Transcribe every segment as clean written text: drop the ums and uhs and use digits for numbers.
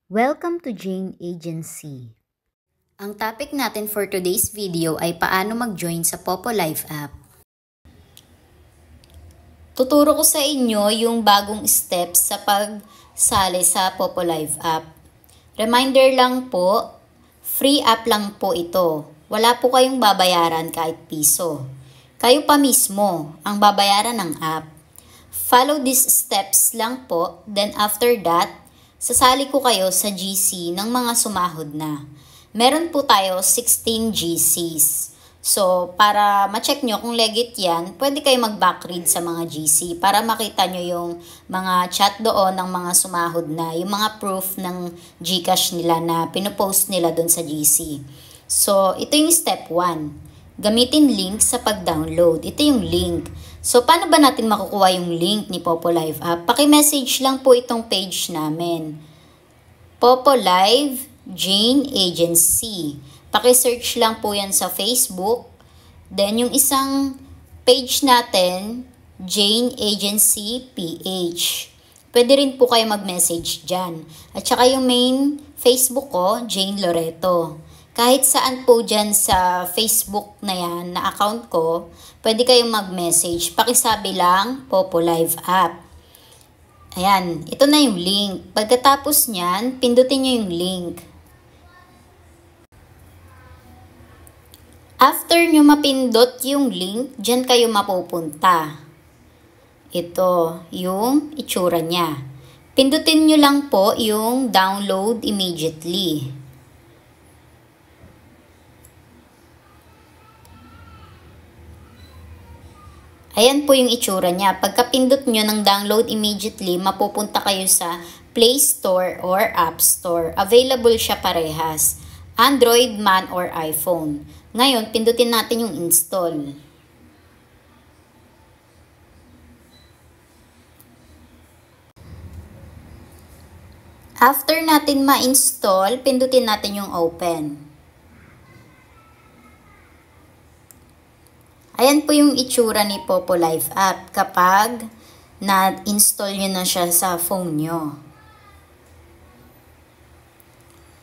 Welcome to Jane Agency. Ang topic natin for today's video ay paano mag-join sa Popolive app. Tuturo ko sa inyo yung bagong steps sa pagsali sa Popolive app. Reminder lang po, free app lang po ito. Wala po kayong babayaran kahit piso. Kayo pa mismo ang babayaran ng app. Follow these steps lang po, then after that, sasali ko kayo sa GC ng mga sumahod na. Meron po tayo 16 GCs. So, para ma-check nyo kung legit yan, pwede kayo mag-backread sa mga GC para makita nyo yung mga chat doon ng mga sumahod na, yung mga proof ng GCash nila na pinopost nila doon sa GC. So, ito yung step 1. Gamitin link sa pag-download. Ito yung link. So, paano ba natin makukuha yung link ni Popolive app? Paki-message lang po itong page namin. Popolive Jane Agency. Paki-search lang po yan sa Facebook. Then, yung isang page natin, Jane Agency PH. Pwede rin po kayo mag-message dyan. At saka yung main Facebook ko, Jane Loreto. Kahit saan po dyan sa Facebook na yan, na account ko, pwede kayong mag-message. Pakisabi lang, Popolive app. Ayan, ito na yung link. Pagkatapos nyan, pindutin nyo yung link. After nyo mapindot yung link, dyan kayo mapupunta. Ito, yung itsura niya. Pindutin nyo lang po yung download immediately. Ayan po yung itsura niya. Pagkapindot nyo ng download immediately, mapupunta kayo sa Play Store or App Store. Available siya parehas. Android man or iPhone. Ngayon, pindutin natin yung install. After natin ma-install, pindutin natin yung open. Ayan po yung itsura ni Popolive app kapag na-install nyo na siya sa phone nyo.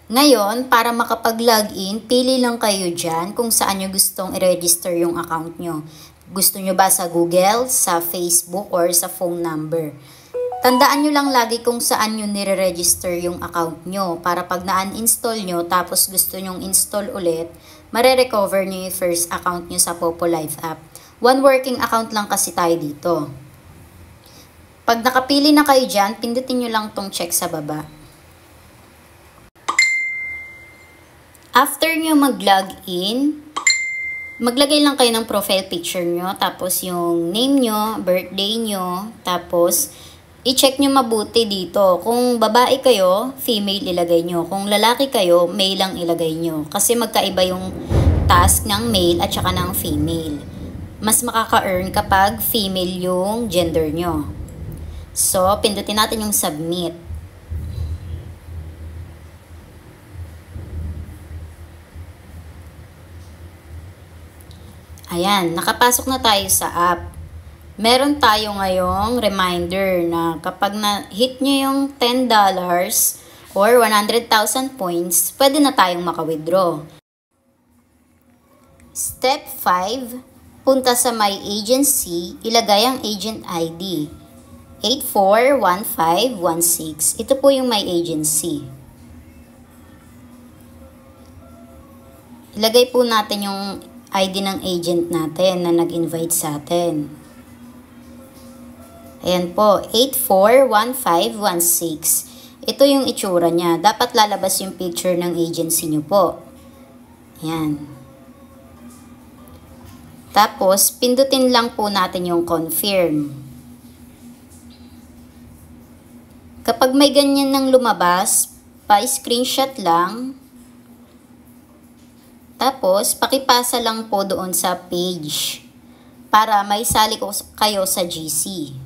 Ngayon, para makapag-login, pili lang kayo dyan kung saan nyo gustong i-register yung account nyo. Gusto nyo ba sa Google, sa Facebook, or sa phone number? Tandaan nyo lang lagi kung saan nyo nire-register yung account nyo para pag na-uninstall nyo tapos gusto nyong install ulit, mare-recover nyo yung first account nyo sa Popolive app. One working account lang kasi tayo dito. Pag nakapili na kayo dyan, pindutin nyo lang tong check sa baba. After nyo mag-login, maglagay lang kayo ng profile picture nyo, tapos yung name nyo, birthday nyo, tapos i-check nyo mabuti dito. Kung babae kayo, female ilagay nyo. Kung lalaki kayo, male lang ilagay nyo. Kasi magkaiba yung task ng male at saka ng female. Mas makaka-earn kapag female yung gender nyo. So, pindutin natin yung submit. Ayan, nakapasok na tayo sa app. Meron tayo ngayong reminder na kapag na-hit nyo yung $10 or 100,000 points, pwede na tayong maka-withdraw. Step 5, punta sa My Agency, ilagay ang agent ID. 841516. Ito po yung My Agency. Ilagay po natin yung ID ng agent natin na nag-invite sa atin. Ayan po, 841516. Ito yung itsura niya. Dapat lalabas yung picture ng agency nyo po. Ayan. Tapos, pindutin lang po natin yung confirm. Kapag may ganyan nang lumabas, pa-screenshot lang. Tapos, pakipasa lang po doon sa page para may sali ko kayo sa GC.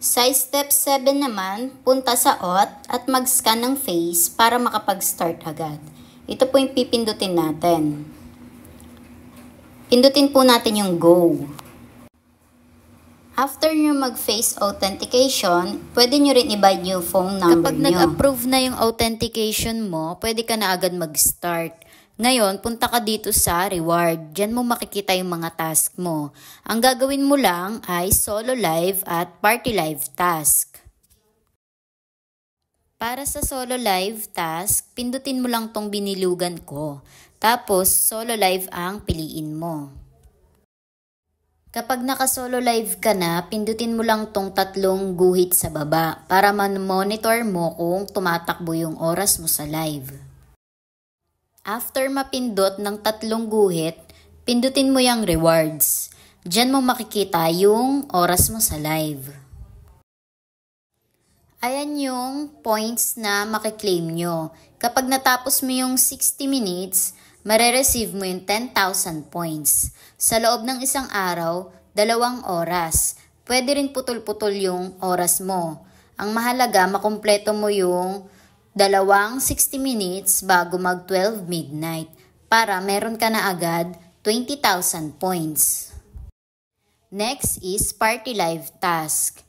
Sa step 7 naman, punta sa auth at mag-scan ng face para makapag-start agad. Ito po yung pipindutin natin. Pindutin po natin yung go. After nyo mag-face authentication, pwede nyo rin i-bind yung phone number Kapag nyo. nag-approve na yung authentication mo, pwede ka na agad mag-start. Ngayon, punta ka dito sa reward. Diyan mo makikita yung mga task mo. Ang gagawin mo lang ay solo live at party live task. Para sa solo live task, pindutin mo lang tong binilugan ko. Tapos, solo live ang piliin mo. Kapag naka-solo live ka na, pindutin mo lang tong 3 guhit sa baba para man-monitor mo kung tumatakbo yung oras mo sa live. After mapindot ng 3 guhit, pindutin mo yung rewards. Diyan mo makikita yung oras mo sa live. Ayan yung points na makiklaim nyo. Kapag natapos mo yung 60 minutes, marereceive mo yung 10,000 points. Sa loob ng isang araw, 2 oras. Pwede rin putol-putol yung oras mo. Ang mahalaga, makumpleto mo yung 60 minutes bago mag 12 midnight para meron ka na agad 20,000 points. Next is party live task.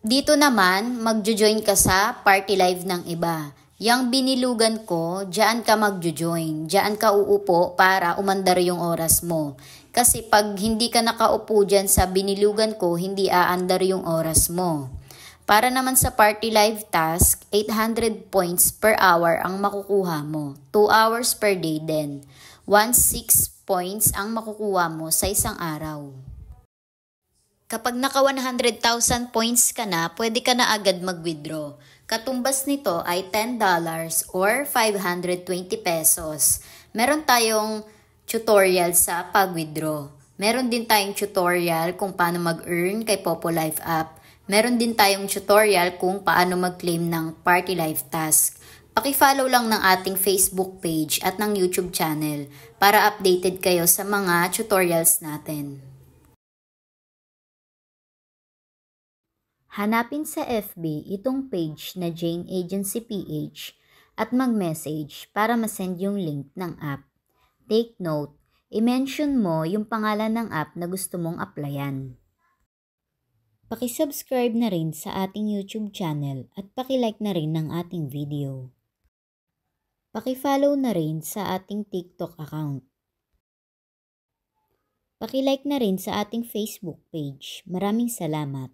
Dito naman, magjo-join ka sa party live ng iba. Yang binilugan ko, diyan ka magjo-join. Diyan ka uupo para umandar yung oras mo. Kasi pag hindi ka nakaupo dyan sa binilugan ko, hindi aandar yung oras mo. Para naman sa party live task, 800 points per hour ang makukuha mo. 2 hours per day din. 16 points ang makukuha mo sa isang araw. Kapag naka 100,000 points ka na, pwede ka na agad mag-withdraw. Katumbas nito ay $10 or 520 pesos. Meron tayong tutorial sa pag-withdraw. Meron din tayong tutorial kung paano mag-earn kay Popo Life app. Meron din tayong tutorial kung paano mag-claim ng Party Life task. Paki-follow lang ng ating Facebook page at ng YouTube channel para updated kayo sa mga tutorials natin. Hanapin sa FB itong page na Jane Agency PH at mag-message para masend yung link ng app. Take note, i-mention mo yung pangalan ng app na gusto mong applyan. Paki-subscribe na rin sa ating YouTube channel at paki-like na rin ng ating video. Paki-follow na rin sa ating TikTok account. Paki-like na rin sa ating Facebook page. Maraming salamat.